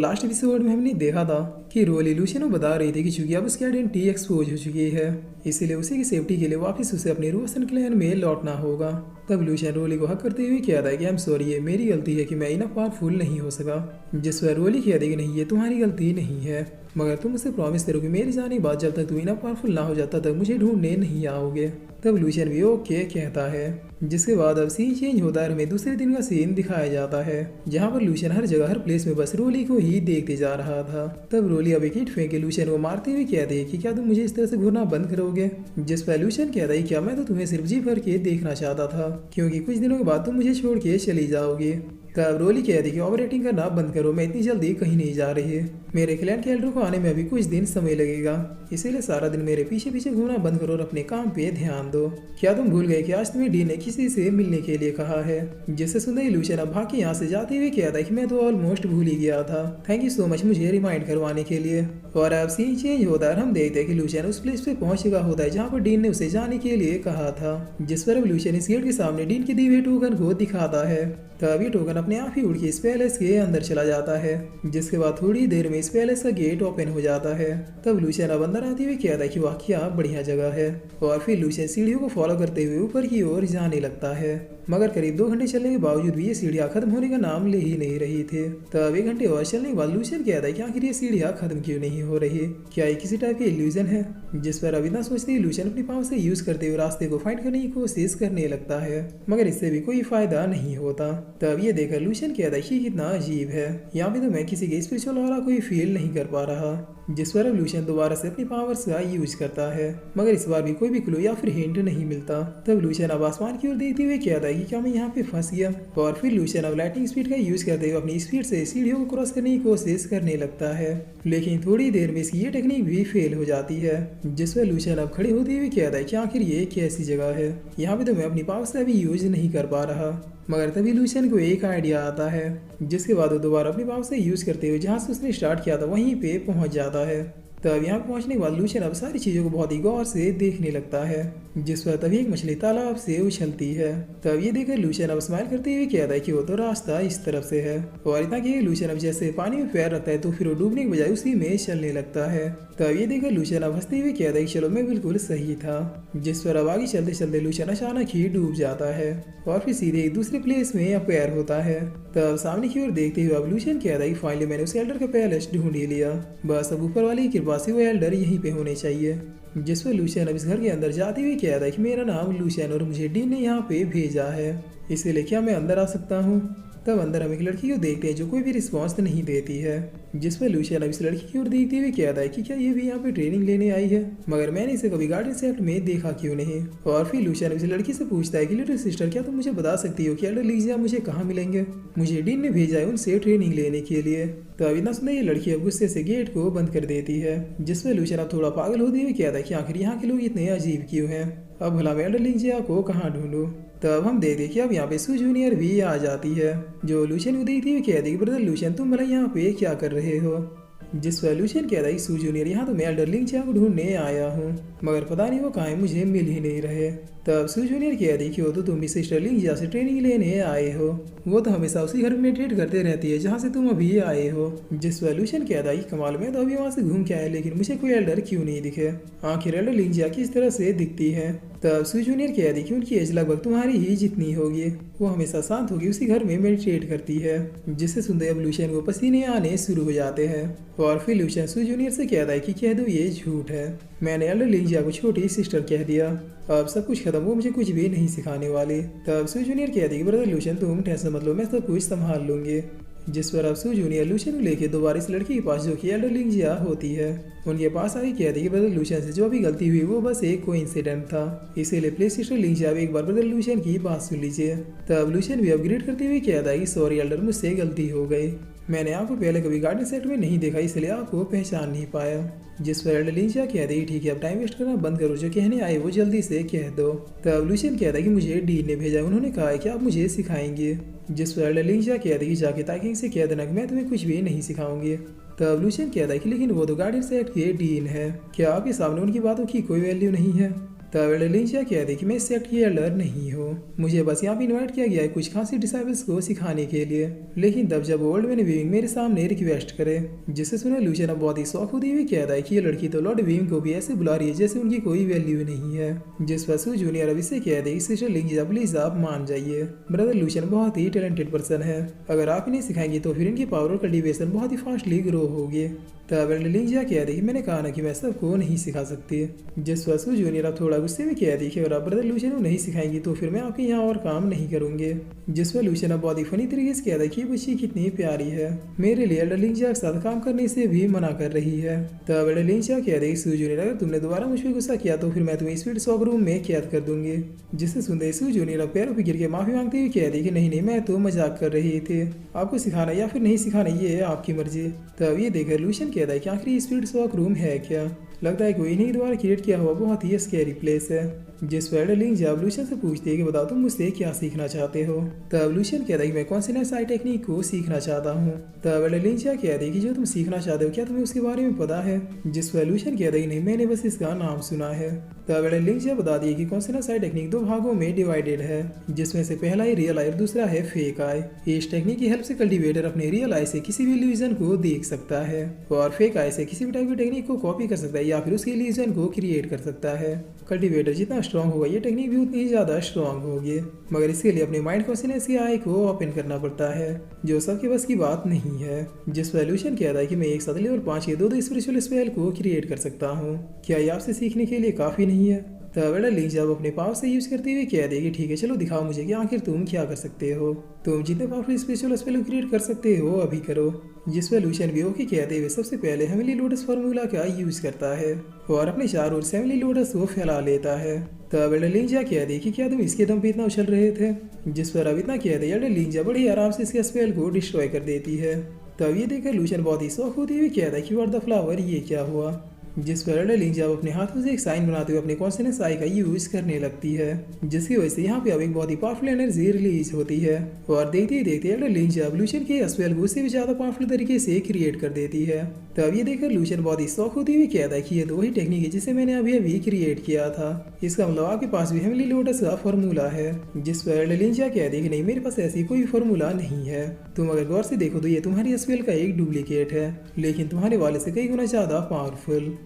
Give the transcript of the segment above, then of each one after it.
Last episode में हमने देखा था कि रोली लूशियन को बता रही थी कि चूंकि अब उसकी आइडेंटिटी एक्सपोज हो चुकी है, इसीलिए उसी की सेफ्टी के लिए वापस उसे अपने रोशन क्लैन में लौटना होगा। तब लूशियन रोली को हक करते हुए कहता है कि आई एम सॉरी, ये मेरी गलती है कि मैं इनफ पावरफुल नहीं हो सका। जिस पर रोली कहती है कि नहीं, ये तुम्हारी गलती नहीं है, मगर तुम मुझसे प्रॉमिस करो कि मेरी जाने के बाद जब तक तुम इनफ पावरफुल ना हो जाता तक मुझे ढूंढने नहीं आओगे। तब लूशियन भी ओके कहता है। जिसके बाद अब सीन चेंज होता है, हमें दूसरे दिन का सीन दिखाया जाता है जहाँ पर लूशियन हर जगह हर प्लेस में बस रोली को ही देखते जा रहा था। तब रोली अब एक ईंट फेंक के लूशियन को मारते हुए कहते हैं कि क्या तुम मुझे इस तरह से घूरना बंद करोगे। जिस पर लूशियन कहता है क्या मैं तो तुम्हें सिर्फ जी भर के देखना चाहता था, क्योंकि कुछ दिनों के बाद तुम मुझे छोड़ के चली जाओगी। तब रोली कहती कि ओवर एक्टिंग करना बंद करो, मैं इतनी जल्दी कहीं नहीं जा रही है, मेरे क्लैन के एल्डर को आने में अभी कुछ दिन समय लगेगा, इसीलिए सारा दिन मेरे पीछे पीछे घूमना बंद करो और अपने काम पे ध्यान दो। क्या तुम भूल गए कि आज तुम्हें डी ने किसी से मिलने के लिए कहा है। जिससे सुनते ही लूशियन अब भाग के यहाँ से जाते हुए कहता है कि मैं तो ऑलमोस्ट भूल ही गया था, थैंक यू सो मच मुझे रिमाइंड करवाने के लिए। और अब सीन चेंज होता है, हम देखते हैं कि लूशियन उस प्लेस पे पहुंच चुका होता है जहाँ पर डीन ने उसे जाने के लिए कहा था। जिस पर अब लूशियन इस गेट के सामने डीन के दिए हुए टोकन को दिखाता है। तब ये टोकन अपने आप ही उड़ के इस पैलेस के अंदर चला जाता है, जिसके बाद थोड़ी देर में इस पैलेस का गेट ओपन हो जाता है। तब लूशियन अब अंदर आते हुए कहता है कि वाह क्या बढ़िया जगह है, और फिर लूशियन सीढ़ियों को फॉलो करते हुए ऊपर की ओर जाने लगता है। मगर करीब 2 घंटे चलने के बावजूद भी ये सीढ़ियाँ खत्म होने का नाम ले ही नहीं रही थे। तब 1 घंटे और चलने के बाद लूशियन कहता है कि आखिर ये सीढ़ियाँ खत्म क्यों नहीं हो रही, क्या ये किसी टाइप की इल्यूजन है। जिस पर अब इतना सोचते ही लूशियन अपनी पावर से यूज करते हुए रास्ते को फाइंड करने की कोशिश करने लगता है, मगर इससे भी कोई फायदा नहीं होता। तब ये देखकर लूशियन कहता है कि कितना अजीब है, यहाँ पे तो मैं किसी के स्पिरिचुअल ऑरा कोई फील नहीं कर पा रहा। जिस पर अब लूशियन दोबारा से अपनी पावर्स का यूज करता है, मगर इस बार भी कोई भी क्लू या फिर हिंट नहीं मिलता। तब लूशियन अब आसमान की ओर देखते हुए कहता है कि क्या मैं यहाँ पे फंस गया। और फिर लूशियन अब लाइटिंग स्पीड का यूज करते हुए अपनी स्पीड से सीढ़ियों को क्रॉस करने की कोशिश करने लगता है, लेकिन थोड़ी देर में इसकी ये टेक्निक भी फेल हो जाती है। जिस पर लूशियन अब खड़े होते हुए कहता है कि आखिर ये कैसी जगह है, यहाँ पे तो मैं अपनी पावर्स का भी यूज नहीं कर पा रहा। मगर तभी लूशियन को एक आइडिया आता है, जिसके बाद वो दोबारा अपनी पावर से यूज करते हुए जहाँ से उसने स्टार्ट किया था वहीं पे पहुंच जाता है। तब यहाँ पहुंचने के बाद लूशियन अब सारी चीज़ों को बहुत ही गौर से देखने लगता है, जिस पर तभी एक मछली तालाब से उछलती है। तब ये देखकर लूशियन अब स्माइल करते हुए कहता है कि वो तो रास्ता इस तरफ से है। और इतना कि लूशियन अब जैसे पानी में पैर रखता है तो फिर वो डूबने के बजाय उसी में चलने लगता है। तब ये देखकर लूशियन अब हंसते हुए कहता है कि चलो मैं बिल्कुल सही था। जिस पर अब आगे चलते चलते लूशियन अचानक ही डूब जाता है और फिर सीधे एक दूसरे प्लेस में अपेयर होता है। तब सामने की ओर देखते हुए अब लूशियन कहता है कि फाइनली मैंने उस एल्डर का पैलेस ढूंढ ही लिया, बस अब ऊपर वाली की कृपा से वो एल्डर यहीं पे होने चाहिए। जिस पर लूशियन अब इस घर के अंदर जाते हुए कहता है कि मेरा नाम लूशियन और मुझे डी ने यहाँ पे भेजा है, इसीलिए क्या मैं अंदर आ सकता हूँ। तब अंदर हम एक लड़की को देखते हैं जो कोई भी रिस्पॉन्स नहीं देती है। जिस पर लूशियन अब इस लड़की की ओर देखते हुए कहता है कि क्या ये भी यहाँ पे ट्रेनिंग लेने आई है, मगर मैंने इसे कभी गार्डन सेक्ट में देखा क्यों नहीं। और फिर लूशियन इस लड़की से पूछता है कि लिटिल सिस्टर क्या तुम मुझे बता सकती हो कि एल्डर लीजिया मुझे कहाँ मिलेंगे, मुझे डीन ने भेजा है उनसे ट्रेनिंग लेने के लिए। तो अब इतना सुनते ये लड़की अब गुस्से से गेट को बंद कर देती है। जिस पर लूशियन अब थोड़ा पागल होते हुए कहता है कि आखिर यहाँ के लोग इतने अजीब क्यों हैं, अब भला मैं एल्डर लीजिया को कहाँ ढूंढूं। तब हम देखते कि अब यहाँ पे सू जूनियर भी आ जाती है, जो लूशियन को देखती हुई कहती है कि ब्रदर लूशियन तुम भला यहाँ पे क्या कर रहे हो। जिस पर लूशियन कहता है कि सू जूनियर यहाँ तो मैं एल्डर लिंजिया को ढूंढने आया हूँ, मगर पता नहीं वो कहाँ है, मुझे मिल ही नहीं रहे। तब सू जूनियर कहती है कि वो तो तुम भी सिस्टर लिंजिया से ट्रेनिंग लेने आए हो, वो तो हमेशा उसी घर में ट्रेड करते रहती है जहाँ से तुम अभी आए हो। जिस पर लूशियन कहता है कि कमाल में तो अभी वहाँ से घूम के आए, लेकिन मुझे कोई एल्डर क्यों नहीं दिखे, आखिर एल्डर लिंजिया किस तरह से दिखती है। तब सू जूनियर कहती कि उनकी एज लगभग तुम्हारी ही जितनी होगी, वो हमेशा शांत होगी उसी घर में मेडिटेट करती है। जिससे सुनते अब लूशियन को पसीने आने शुरू हो जाते हैं। और फिर लूशियन सू जूनियर से कहता है कि कह दो ये झूठ है, मैंने एल्डर लिंजिया को छोटी सिस्टर कह दिया, अब सब कुछ खत्म, वो मुझे कुछ भी नहीं सिखाने वाली। तब सू जूनियर कहती कि ब्रदर लूशियन तुम टेंशन मत लो, मैं सब कुछ संभाल लूंगी। जिस पर अब सू जूनियर लूशियन को लेके दोबारा इस लड़की के पास जो कि एल्डर लिंजिया होती है उनके पास आगे कहती कि ब्रदर लूशियन से जो भी गलती हुई वो बस एक कोइंसिडेंट था, इसीलिए प्लीज सिस्टर लिंजिया एक बार ब्रदर लूशियन की बात सुन लीजिए। तब लूशियन भी अपग्रेड करते हुए कहता है कि सॉरी एल्डर मुझसे गलती हो गई, मैंने आपको पहले कभी गार्डन सेट में नहीं देखा इसलिए आपको पहचान नहीं पाया। जिस पर एल्डर लिंजिया कहते ही ठीक है अब टाइम वेस्ट करना बंद करो, जो कहने आए वो जल्दी से कह दो। तब लूशियन कहता है कि मुझे डी ने भेजा, उन्होंने कहा है कि आप मुझे सिखाएंगे। जिस पर एल्डर लिंजिया कहते कि जाके ताकिंग से कह देना कि मैं तुम्हें कुछ भी नहीं सिखाऊंगी। तब लूशियन कहता है कि लेकिन वो तो गार्डन सेट के डीन है, क्या आपके सामने उनकी बातों की कोई वैल्यू नहीं है। तब एडलिंजा कहती कि मैं इस सेक्ट की एल्डर नहीं हूँ, मुझे बस यहाँ पे इन्वाइट किया गया है कुछ खासी डिसाइबल्स को सिखाने के लिए। लेकिन तब जब ओल्ड मैन विंग मेरे सामने रिक्वेस्ट करे, जिसे सुने लूशियन अब बहुत ही शौक होती हुई कहता है कि ये लड़की तो लॉर्ड विंग को भी ऐसे बुला रही है जैसे उनकी कोई वैल्यू नहीं है। जिस पर सू जूनियर अब इससे कहते कि सिस्टर लिंजा प्लीज आप मान जाइए, ब्रदर लूशियन बहुत ही टैलेंटेड पर्सन है, अगर आप इन्हें सिखाएंगे तो फिर इनकी पावर और कल्टीवेशन बहुत ही फास्टली ग्रो होगी। तब लिंजा कहती कि मैंने कहा ना कि मैं सबको नहीं सिखा सकती। जिस पर सू जूनियर अब थोड़ा गुस्से में कहती कि अगर आप ब्रदर लूशियन को नहीं सिखाएंगी तो फिर मैं आपके यहाँ और काम नहीं करूंगी। जिस पर लूशियन अब बहुत ही फनी तरीके से कहता है कि ये बच्ची कितनी प्यारी है, मेरे लिए लिंजा के साथ काम करने से भी मना कर रही है। तब लिंजा कहती सू जूनियर अगर तुमने दोबारा मुझ पर गुस्सा किया तो फिर मैं तुम्हें स्पीड शॉक रूम में कैद कर दूंगी। जिससे सुनते सू जूनियर अब पैरों पर गिर के माफी मांगते हुए कहती कि नहीं मैं तो मजाक कर रही थी, आपको सिखाना या फिर नहीं सिखाना ये है आपकी मर्जी। तब ये देखकर लूशियन कहता है कि आखिर स्पीड शॉक रूम है क्या, लगता है कोई नहीं द्वारा क्रिएट किया हुआ बहुत ही स्कैरी प्लेस है। जिस पर लिंजा लूशियन से पूछती है कि बताओ तुम मुझसे क्या सीखना चाहते हो। तब लूशियन कहता है कि मैं कॉन्सिनेंस आई टेक्निक को सीखना चाहता हूँ। तब लिंजा कहती है कि जो तुम सीखना चाहते हो क्या तुम्हें उसके बारे में पता है। जिस पर लूशियन कहता है कि नहीं मैंने बस इसका नाम सुना है। तब लिंजा बता दी कि कॉन्सिनेंस आई टेक्निक दो भागों में डिवाइडेड है, जिसमें से पहला है रियल आई और दूसरा है फेक आई। इस टेक्निक की हेल्प से कल्टीवेटर अपने रियल आई से किसी भी इल्यूजन को देख सकता है और फेक आई से किसी भी टाइप की टेक्निक को कॉपी कर सकता है या फिर उसके इल्यूजन को क्रिएट कर सकता है। कल्टीवेटर जितना स्ट्रॉन्ग होगा ये टेक्निक भी उतनी ही ज़्यादा स्ट्रॉन्ग होगी, मगर इसके लिए अपने माइंड कॉन्शियसनेस की आई को ओपन करना पड़ता है, जो सबके बस की बात नहीं है। जिस सॉल्यूशन कहता है कि मैं एक साथ लेवल 5 के दो स्पिरिचुअल स्पेल को क्रिएट कर सकता हूँ, क्या ये आपसे सीखने के लिए काफ़ी नहीं है। तब लिंक जब अपने पावर से यूज करते हुए कह देगी ठीक है चलो दिखाओ मुझे कि आखिर तुम क्या कर सकते हो, तुम जितने पावरफुल स्पेशल स्पेल क्रिएट कर सकते हो अभी करो। जिस पर लूशियन भी ओके कहते हुए सबसे पहले हेवनली लोटस फार्मूला का यूज करता है और अपने चारों ओर हेवनली लोटस को फैला लेता है। तब लिंजा कह दे कि क्या तुम इसके दम पे इतना उछल रहे थे। जिस पर अब इतना कह दे लिंजा बड़े आराम से इसके स्पेल को डिस्ट्रॉय कर देती है। तब ये देखकर लूशियन बहुत ही शौक होती हुई कहता है कि व्हाट द फ्लावर ये क्या हुआ। जिस पर लिंजा अपने हाथों से एक साइन बनाते हुए अपने कॉन्शियसनेस आई का यूज करने लगती है, जिसकी वजह से यहाँ पे अब एक बहुत ही पावरफुल एनर्जी रिलीज होती है और देखते ही देखते लिंजा लूशियन के स्पेल को उससे भी ज्यादा पावरफुल तरीके से क्रिएट कर देती है। तब ये देखकर लूशियन बहुत ही शौक होती हुई कहता है कि ये दो ही टेक्निक है जिसे मैंने अभी अभी क्रिएट किया था, इसका मतलब आपके पास भी हेवनली लोटस का फॉर्मूला है। जिस पर लिंजा कहती है कि नहीं मेरे पास ऐसी कोई फॉर्मूला नहीं है, तुम अगर गौर से देखो तो ये तुम्हारी स्पेल का एक डुप्लीकेट है लेकिन तुम्हारे वाले से कई गुना ज्यादा पावरफुल।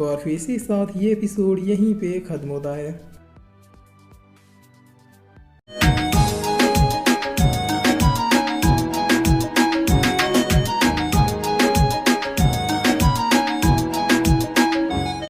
और फिर इसी साथ ये एपिसोड यहीं पे ख़त्म होता है।